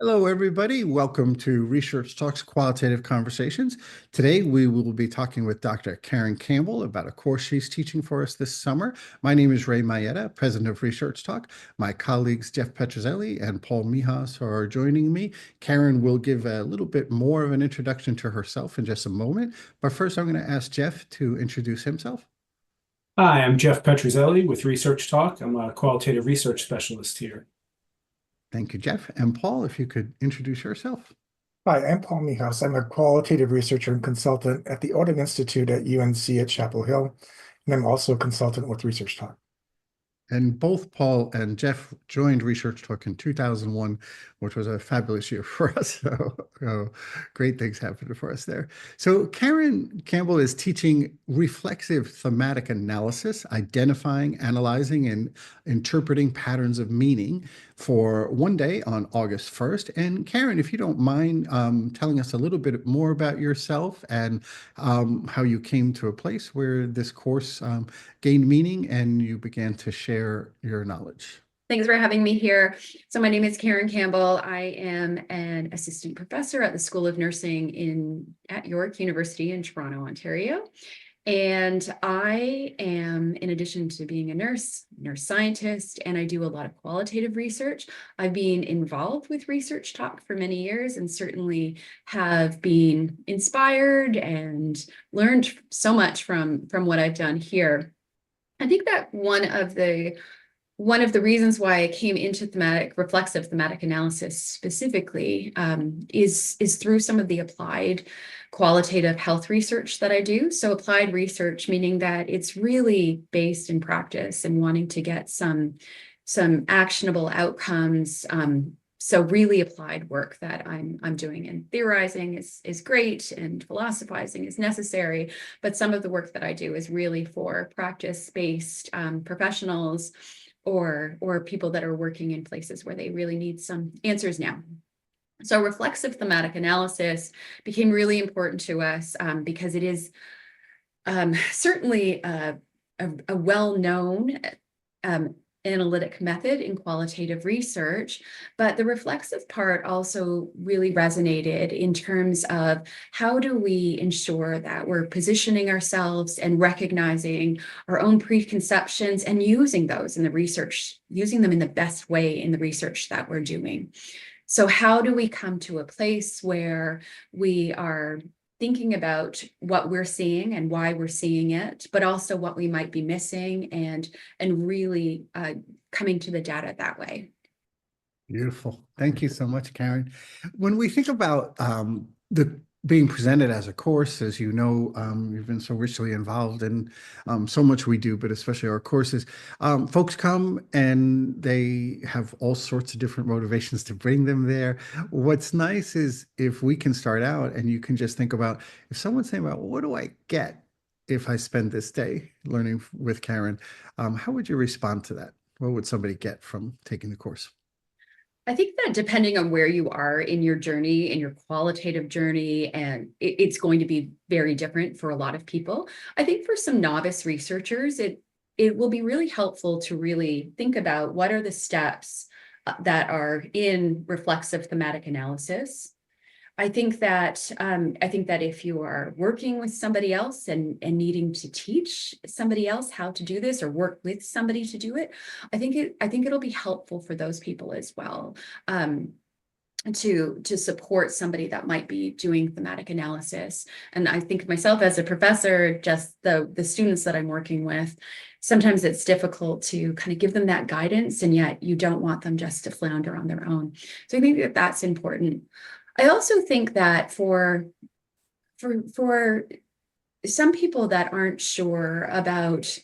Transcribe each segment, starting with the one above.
Hello, everybody. Welcome to Research Talks Qualitative Conversations. Today, we will be talking with Dr. Karen Campbell about a course she's teaching for us this summer. My name is Maietta, president of Research Talk. My colleagues, Jeff Petruzzelli and Paul Mihas, are joining me. Karen will give a little bit more of an introduction to herself in just a moment. But first, I'm going to ask Jeff to introduce himself. Hi, I'm Jeff Petruzzelli with ResearchTalk. I'm a qualitative research specialist here. Thank you, Jeff. And Paul, if you could introduce yourself. Hi, I'm Paul Mihas. I'm a qualitative researcher and consultant at the Odum Institute at UNC at Chapel Hill, and I'm also a consultant with ResearchTalk. And both Paul and Jeff joined ResearchTalk in 2001, which was a fabulous year for us. So great things happened for us there. So Karen Campbell is teaching reflexive thematic analysis, identifying, analyzing, and interpreting patterns of meaning for one day on August 1st. And Karen, if you don't mind telling us a little bit more about yourself and how you came to a place where this course gained meaning and you began to share your knowledge. Thanks for having me here. So my name is Karen Campbell. I am an assistant professor at the School of Nursing at York University in Toronto, Ontario. And I am, in addition to being a nurse scientist, and I do a lot of qualitative research. I've been involved with ResearchTalk for many years and certainly have been inspired and learned so much from what I've done here. I think that one of the reasons why I came into reflexive thematic analysis specifically is through some of the applied qualitative health research that I do. So applied research, meaning that it's really based in practice and wanting to get some actionable outcomes. So really applied work that I'm doing, and theorizing is great and philosophizing is necessary, but some of the work that I do is really for practice-based professionals or people that are working in places where they really need some answers now. So reflexive thematic analysis became really important to us because it is certainly a well-known analytic method in qualitative research, but the reflexive part also really resonated in terms of how do we ensure that we're positioning ourselves and recognizing our own preconceptions and using those in the research, using them in the best way in the research that we're doing. So how do we come to a place where we are thinking about what we're seeing and why we're seeing it, but also what we might be missing and really coming to the data that way. Beautiful. Thank you so much, Karen. When we think about the being presented as a course, as you know, you've been so richly involved in so much we do, but especially our courses. Folks come and they have all sorts of different motivations to bring them there. What's nice is if we can start out and you can just think about, if someone's saying about, what do I get if I spend this day learning with Karen, how would you respond to that? What would somebody get from taking the course? I think that depending on where you are in your journey, in your qualitative journey, and it's going to be very different for a lot of people. I think for some novice researchers, it will be really helpful to really think about what are the steps that are in reflexive thematic analysis. I think that if you are working with somebody else and needing to teach somebody else how to do this or work with somebody to do it, I think it'll be helpful for those people as well. To support somebody that might be doing thematic analysis. And I think myself as a professor, just the students that I'm working with, sometimes it's difficult to kind of give them that guidance, and yet you don't want them just to flounder on their own. So I think that that's important. I also think that for some people that aren't sure about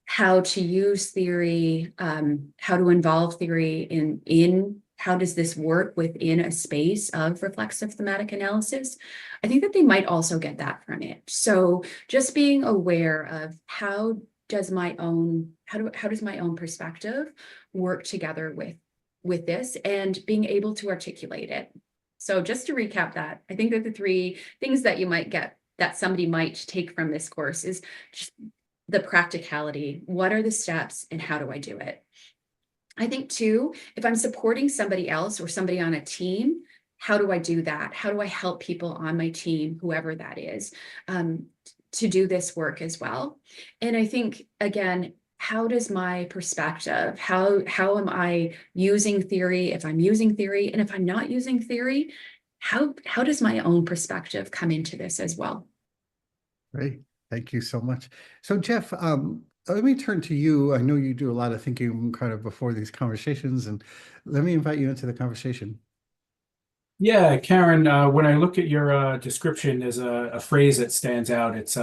how to use theory, how to involve theory in how does this work within a space of reflexive thematic analysis, I think that they might also get that from it. So just being aware of how does my own perspective work together with this, and being able to articulate it. So just to recap that, I think that the three things that you might get that somebody might take from this course is just the practicality. What are the steps and how do I do it? I think too, if I'm supporting somebody else or somebody on a team, how do I do that? How do I help people on my team, whoever that is, to do this work as well? And I think, again, how does my perspective, how am I using theory, if I'm using theory, and if I'm not using theory, how does my own perspective come into this as well? Great. Thank you so much. So Jeff, let me turn to you. I know you do a lot of thinking kind of before these conversations, and let me invite you into the conversation. Yeah, Karen, when I look at your description, there's a phrase that stands out. It's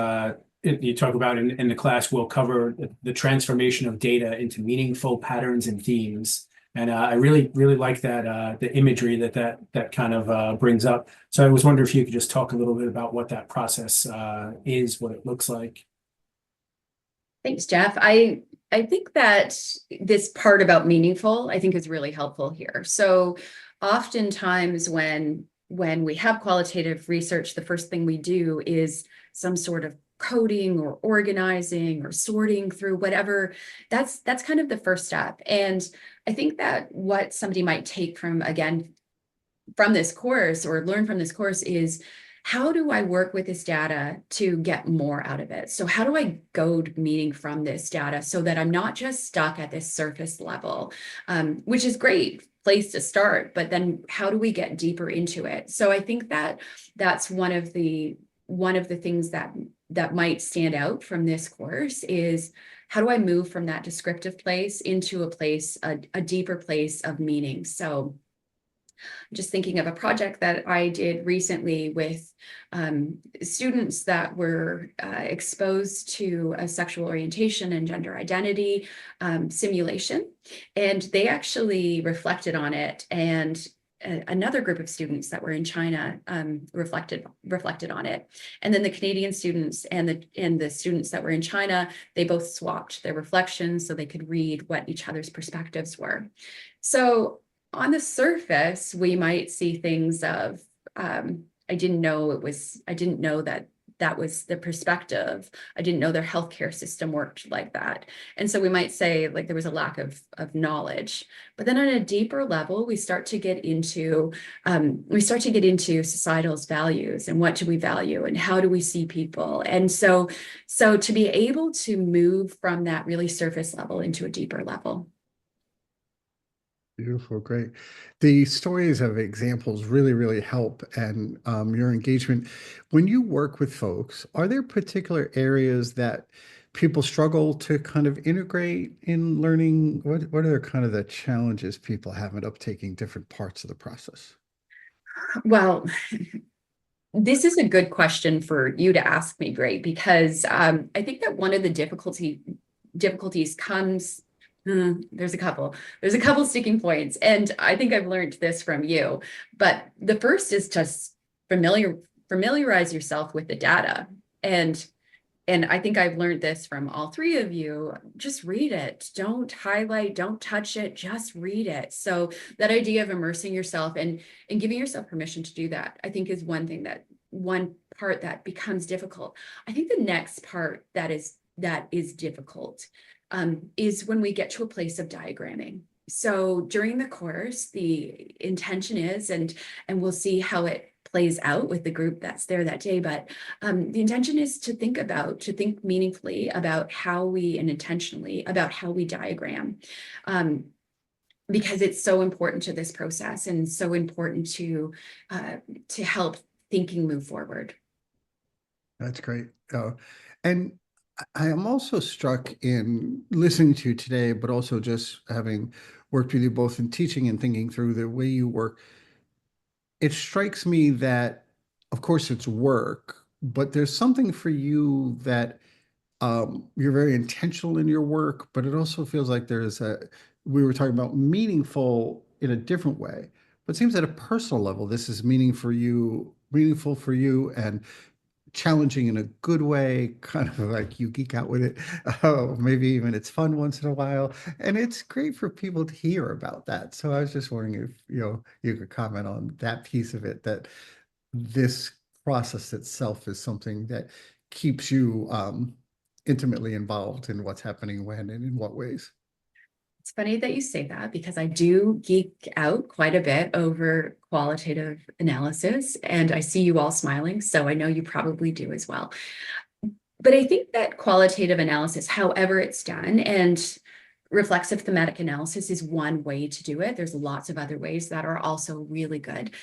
you talk about in the class, we'll cover the transformation of data into meaningful patterns and themes. And I really like that the imagery that kind of brings up. So I was wondering if you could just talk a little bit about what that process is, what it looks like. Thanks, Jeff. I think that this part about meaningful, I think, is really helpful here. So oftentimes when we have qualitative research, the first thing we do is some sort of coding or organizing or sorting through whatever. That's kind of the first step. And I think that what somebody might take from this course or learn from this course is, how do I work with this data to get more out of it? So how do I goad meaning from this data so that I'm not just stuck at this surface level, which is great place to start, but then how do we get deeper into it? So I think that that's one of the things that might stand out from this course is, how do I move from that descriptive place into a deeper place of meaning? So just thinking of a project that I did recently with students that were exposed to a sexual orientation and gender identity simulation, and they actually reflected on it, and another group of students that were in China reflected on it, and then the Canadian students and the students that were in China, they both swapped their reflections so they could read what each other's perspectives were. So on the surface, we might see things of, I didn't know that was the perspective. I didn't know their healthcare system worked like that. And so we might say like there was a lack of knowledge. But then on a deeper level, we start to get into societal values, and what do we value and how do we see people? And so to be able to move from that really surface level into a deeper level. Beautiful, great. The stories of examples really help, and your engagement. When you work with folks, are there particular areas that people struggle to kind of integrate in learning? What are kind of the challenges people have in uptaking different parts of the process? Well, this is a good question for you to ask me, Gray, because I think that one of the difficulties comes. There's a couple sticking points, and I think I've learned this from you. But the first is just familiarize yourself with the data, and I think I've learned this from all three of you. Just read it. Don't highlight, don't touch it, just read it. So that idea of immersing yourself and giving yourself permission to do that, I think, is one part that becomes difficult. I think the next part that is difficult is when we get to a place of diagramming. So during the course, the intention is, and we'll see how it plays out with the group that's there that day, but the intention is to think meaningfully about how we, and intentionally about how we diagram, because it's so important to this process and so important to help thinking move forward. That's great. And I am also struck in listening to you today, but also just having worked with you both in teaching and thinking through the way you work. It strikes me that, of course, it's work, but there's something for you that you're very intentional in your work, but it also feels like we were talking about meaningful in a different way, but it seems at a personal level, this is meaningful for you and challenging in a good way, kind of like you geek out with it. Maybe even it's fun once in a while. And it's great for people to hear about that. So I was just wondering if, you could comment on that piece of it, that this process itself is something that keeps you intimately involved in what's happening when and in what ways. It's funny that you say that because I do geek out quite a bit over qualitative analysis, and I see you all smiling, so I know you probably do as well. But I think that qualitative analysis, however it's done, and reflexive thematic analysis is one way to do it. There's lots of other ways that are also really good.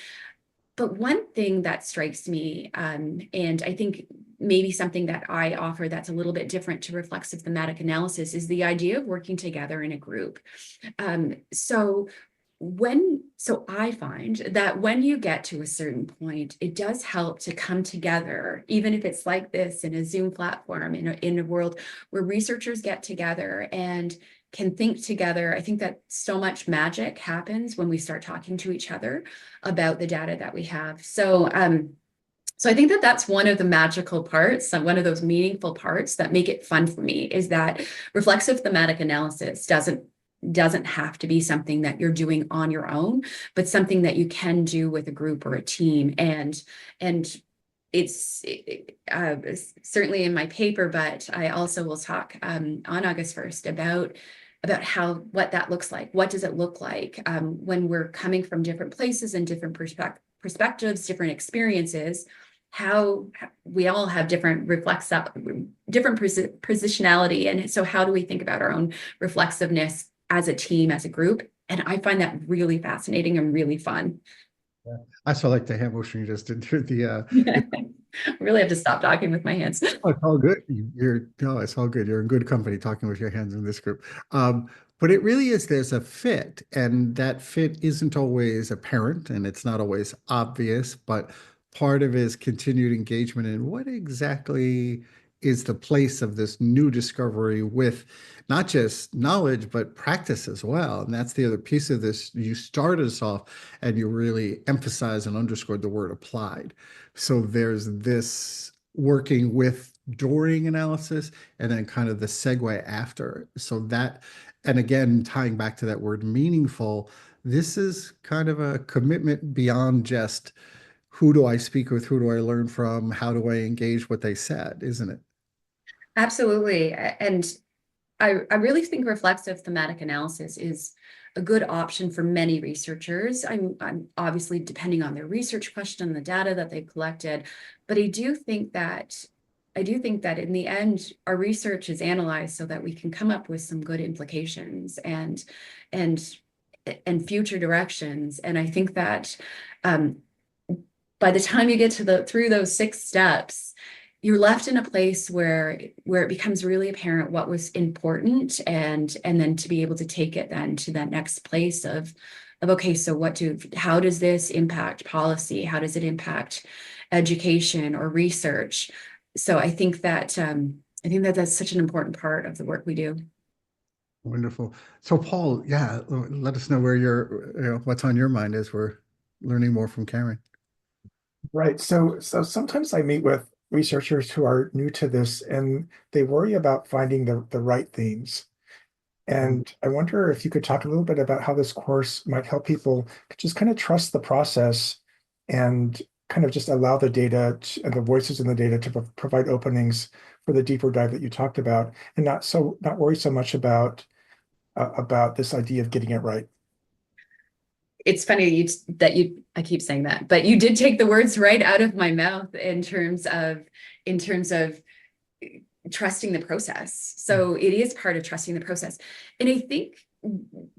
But one thing that strikes me, and I think maybe something that I offer that's a little bit different to reflexive thematic analysis, is the idea of working together in a group. So I find that when you get to a certain point, it does help to come together, even if it's like this in a Zoom platform, in a world where researchers get together and can think together. I think that so much magic happens when we start talking to each other about the data that we have. So I think that that's one of the magical parts, one of those meaningful parts that make it fun for me, is that reflexive thematic analysis doesn't have to be something that you're doing on your own, but something that you can do with a group or a team. And it's certainly in my paper, but I also will talk on August 1st about what that looks like. What does it look like when we're coming from different places and different perspectives, different experiences, how we all have different positionality. And so how do we think about our own reflexiveness as a team, as a group? And I find that really fascinating and really fun. Yeah. I saw like the hand motion you just did through the I really have to stop talking with my hands. Oh, it's all good. It's all good. You're in good company talking with your hands in this group. But it really is, there's a fit, and that fit isn't always apparent and it's not always obvious, but part of it is continued engagement in what exactly is the place of this new discovery with not just knowledge, but practice as well. And that's the other piece of this. You started us off and you really emphasized and underscored the word applied. So there's this working with during analysis and then kind of the segue after. So that, and again, tying back to that word meaningful, this is kind of a commitment beyond just who do I speak with, who do I learn from, how do I engage what they said, isn't it? Absolutely. And I really think reflexive thematic analysis is a good option for many researchers. I'm obviously depending on their research question, the data that they've collected, but I do think that in the end, our research is analyzed so that we can come up with some good implications and and future directions. And I think that by the time you get to through those 6 steps, you're left in a place where it becomes really apparent what was important, and then to be able to take it then to that next place of okay, so how does this impact policy? How does it impact education or research? So I think that that's such an important part of the work we do. Wonderful. So Paul, yeah, let us know where what's on your mind as we're learning more from Karen. Right. So sometimes I meet with researchers who are new to this and they worry about finding the right themes. And I wonder if you could talk a little bit about how this course might help people just kind of trust the process and kind of just allow the data and the voices in the data to provide openings for the deeper dive that you talked about, and not worry so much about this idea of getting it right. It's funny I keep saying that, but you did take the words right out of my mouth in terms of trusting the process. So it is part of trusting the process. And I think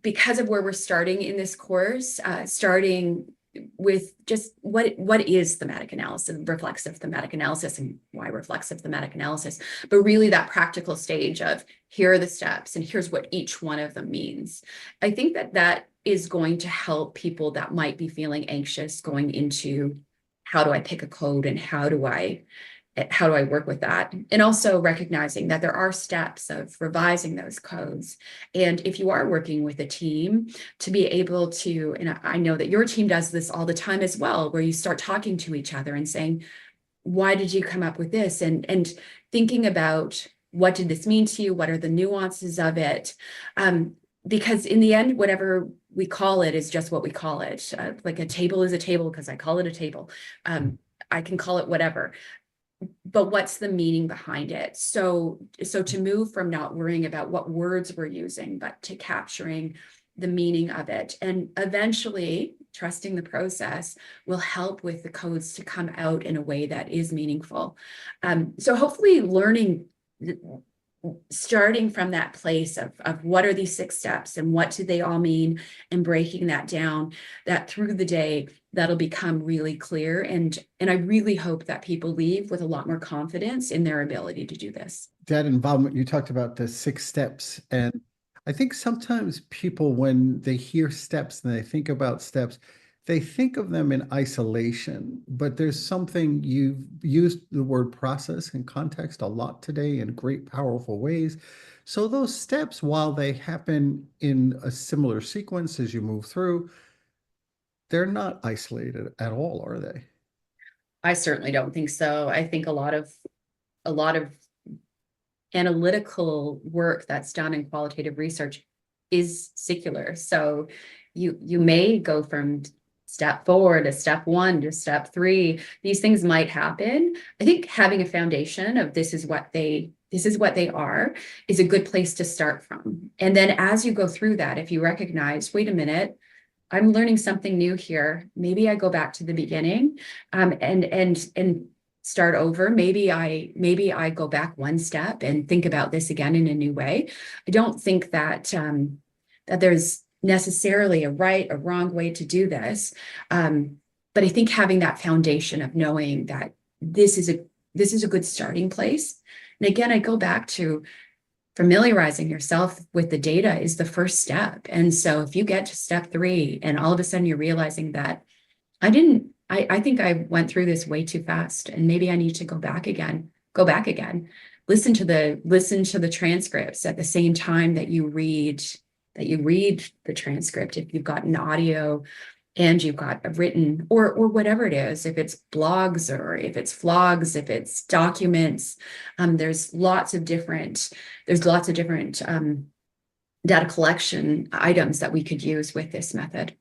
because of where we're starting in this course, starting with just what is thematic analysis, reflexive thematic analysis, and why reflexive thematic analysis, but really that practical stage of here are the steps and here's what each one of them means. I think that is going to help people that might be feeling anxious going into how do I pick a code and how do I work with that? And also recognizing that there are steps of revising those codes. And if you are working with a team, to be able to, and I know that your team does this all the time as well, where you start talking to each other and saying, why did you come up with this? And thinking about what did this mean to you? What are the nuances of it? Because in the end, whatever we call it is just what we call it. Like a table is a table because I call it a table. I can call it whatever. but what's the meaning behind it? So to move from not worrying about what words we're using, but to capturing the meaning of it. And eventually trusting the process will help with the codes to come out in a way that is meaningful. So hopefully learning, starting from that place of what are these 6 steps and what do they all mean, and breaking that down, that through the day, that'll become really clear. And I really hope that people leave with a lot more confidence in their ability to do this. That involvement, you talked about the 6 steps, and I think sometimes people, when they hear steps and they think about steps, they think of them in isolation, but there's something, you've used the word process and context a lot today in great, powerful ways. So those steps, while they happen in a similar sequence as you move through, they're not isolated at all, are they? I certainly don't think so. I think a lot of analytical work that's done in qualitative research is secular. So you may go from step 4 to step 1 to step 3. These things might happen. I think having a foundation of this is what they are is a good place to start from. And then as you go through that, if you recognize, wait a minute, I'm learning something new here. Maybe I go back to the beginning, and start over. Maybe I go back 1 step and think about this again in a new way. I don't think that that there's necessarily a right or wrong way to do this, but I think having that foundation of knowing that this is a good starting place. And again, I go back to familiarizing yourself with the data is the first step. And so if you get to step 3 and all of a sudden you're realizing that I think I went through this way too fast and maybe I need to go back again. Listen to the transcripts at the same time that you read the transcript. If you've got an audio and you've got a written or whatever it is, if it's blogs or if it's vlogs, if it's documents, there's lots of different data collection items that we could use with this method.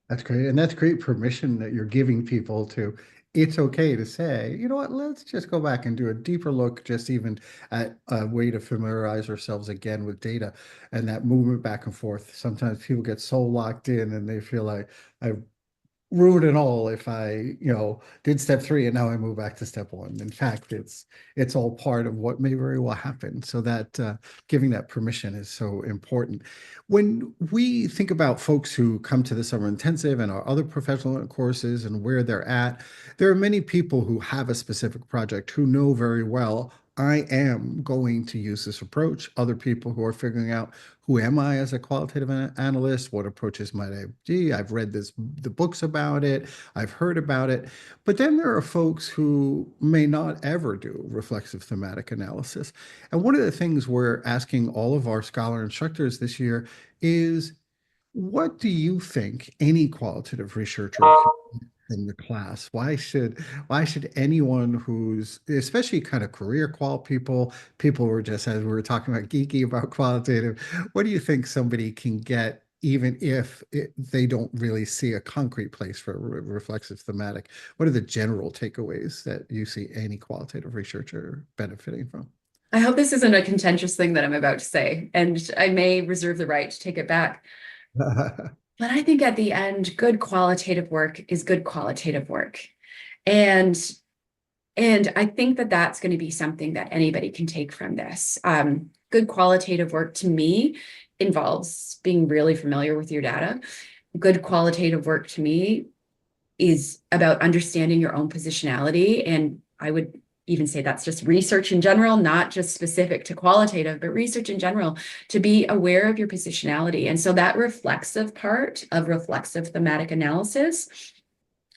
That's great. And that's great permission that you're giving people to, it's okay to say, you know what, let's just go back and do a deeper look, just even at a way to familiarize ourselves again with data and that movement back and forth. Sometimes people get so locked in and they feel like I've ruined it all if I, did step 3 and now I move back to step 1. In fact, it's all part of what may very well happen. So that giving that permission is so important. When we think about folks who come to the summer intensive and our other professional courses and where they're at, there are many people who have a specific project who know very well, I am going to use this approach. Other people who are figuring out, who am I as a qualitative analyst? What approaches might I do? I've read the books about it. I've heard about it. But then there are folks who may not ever do reflexive thematic analysis. And one of the things we're asking all of our scholar instructors this year is, what do you think any qualitative researcher in the class? Why should anyone who's, especially kind of career qual people who are just, as we were talking about, geeky about qualitative, what do you think somebody can get even if they don't really see a concrete place for reflexive thematic? What are the general takeaways that you see any qualitative researcher benefiting from? I hope this isn't a contentious thing that I'm about to say, and I may reserve the right to take it back. But I think at the end, good qualitative work is good qualitative work. And I think that that's going to be something that anybody can take from this. Good qualitative work to me involves being really familiar with your data. Good qualitative work to me is about understanding your own positionality. And I would even say that's just research in general, not just specific to qualitative, but research in general, to be aware of your positionality. And so that reflexive part of reflexive thematic analysis,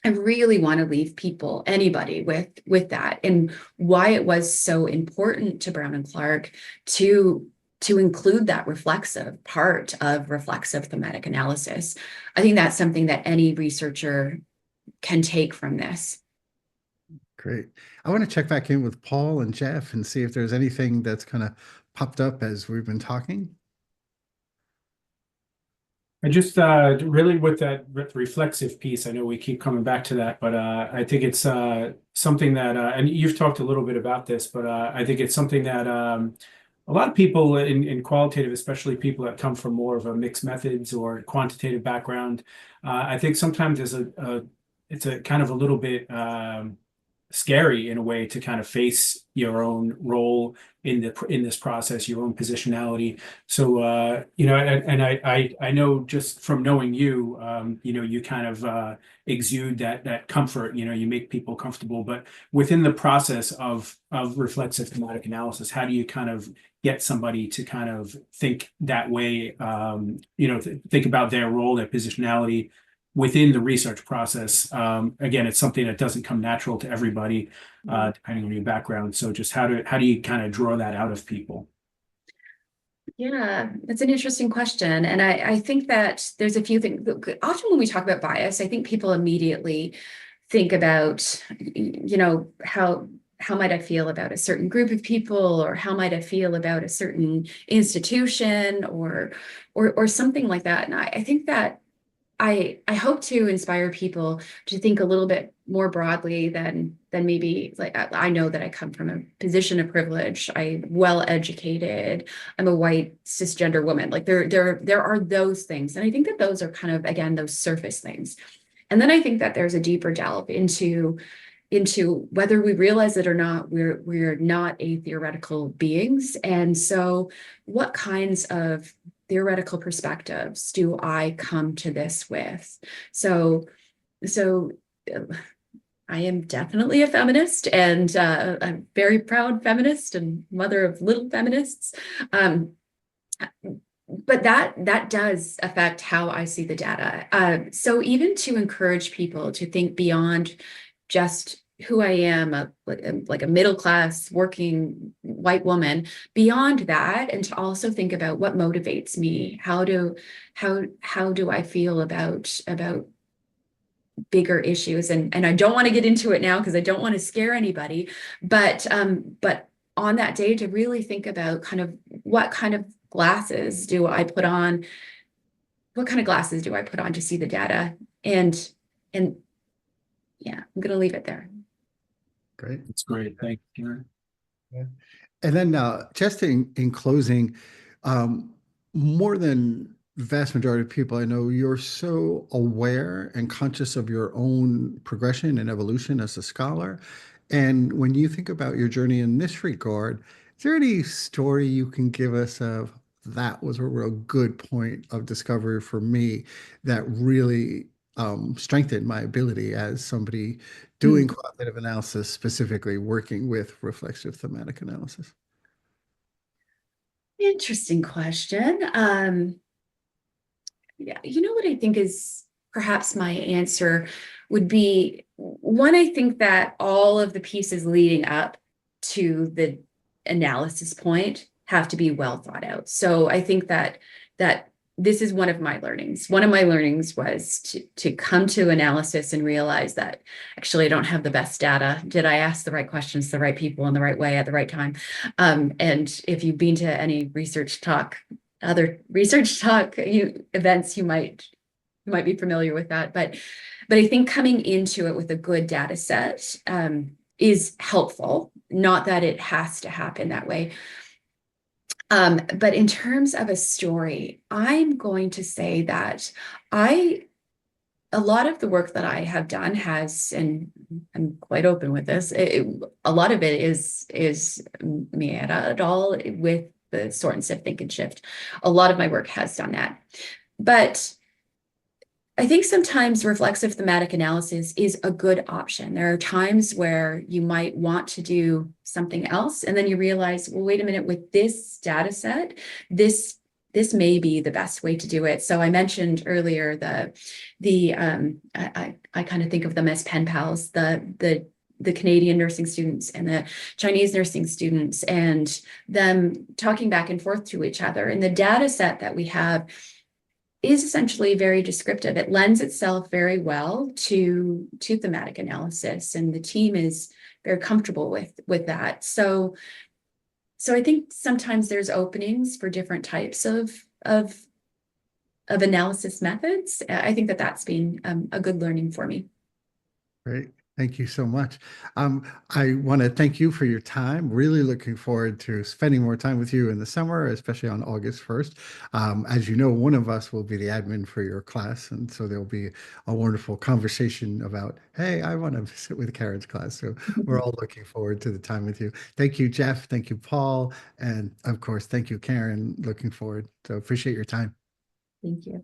I really want to leave people, anybody, with that, and why it was so important to Brown and Clark to include that reflexive part of reflexive thematic analysis. I think that's something that any researcher can take from this. Great. I want to check back in with Paul and Jeff and see if there's anything that's kind of popped up as we've been talking. I just really with that reflexive piece, I know we keep coming back to that, but I think it's something that, and you've talked a little bit about this, but I think it's something that a lot of people in qualitative, especially people that come from more of a mixed methods or quantitative background, I think sometimes it's a kind of a little bit scary in a way to kind of face your own role in this process, your own positionality. So you know, and I know just from knowing you, you know, you kind of exude that comfort. You know, you make people comfortable. But within the process of reflexive thematic analysis, how do you kind of get somebody to kind of think that way? You know, think about their role, their positionality within the research process. Again, it's something that doesn't come natural to everybody, depending on your background. So just how do you kind of draw that out of people? Yeah, that's an interesting question. And I think that there's a few things. Often when we talk about bias, I think people immediately think about, you know, how might I feel about a certain group of people, or how might I feel about a certain institution, or something like that. And I think that I hope to inspire people to think a little bit more broadly than maybe, like, I know that I come from a position of privilege. I'm well educated. I'm a white cisgender woman. Like there are those things, and I think that those are kind of, again, those surface things. And then I think that there's a deeper delve into whether we realize it or not, we're not a theoretical beings. And so what kinds of theoretical perspectives do I come to this with? So I am definitely a feminist, and a very proud feminist and mother of little feminists. But that does affect how I see the data. So even to encourage people to think beyond just who I am, like a middle-class working white woman, beyond that, and to also think about what motivates me. How do I feel about bigger issues? And I don't want to get into it now because I don't want to scare anybody, but on that day, to really think about kind of what kind of glasses do I put on? What kind of glasses do I put on to see the data? And yeah, I'm going to leave it there. Great. That's great. Thank you, Karen. Yeah. And then just in closing, more than the vast majority of people I know, you're so aware and conscious of your own progression and evolution as a scholar. And when you think about your journey in this regard, is there any story you can give us of that was a real good point of discovery for me that really strengthened my ability as somebody doing qualitative analysis, specifically working with reflexive thematic analysis? Interesting question. Yeah, you know what I think is perhaps my answer would be, one, I think that all of the pieces leading up to the analysis point have to be well thought out. So I think that this is one of my learnings. One of my learnings was to come to analysis and realize that actually I don't have the best data. Did I ask the right questions to the right people in the right way at the right time? And if you've been to any other ResearchTalk events, you might be familiar with that. But I think coming into it with a good data set is helpful. Not that it has to happen that way. But in terms of a story, I'm going to say that a lot of the work that I have done has, and I'm quite open with this, a lot of it is Maietta et al. With the sort and sift, think and shift. A lot of my work has done that. But I think sometimes reflexive thematic analysis is a good option. There are times where you might want to do something else, and then you realize, well, wait a minute, with this data set, this may be the best way to do it. So I mentioned earlier I kind of think of them as pen pals, the Canadian nursing students and the Chinese nursing students, and them talking back and forth to each other. And the data set that we have is essentially very descriptive. It lends itself very well to thematic analysis, and the team is very comfortable with that. So I think sometimes there's openings for different types of of analysis methods. I think that that's been a good learning for me. Great. Thank you so much. I want to thank you for your time. Really looking forward to spending more time with you in the summer, especially on August 1st. As you know, one of us will be the admin for your class. And so there'll be a wonderful conversation about, hey, I want to sit with Karen's class. So we're all looking forward to the time with you. Thank you, Jeff. Thank you, Paul. And of course, thank you, Karen. Looking forward. So appreciate your time. Thank you.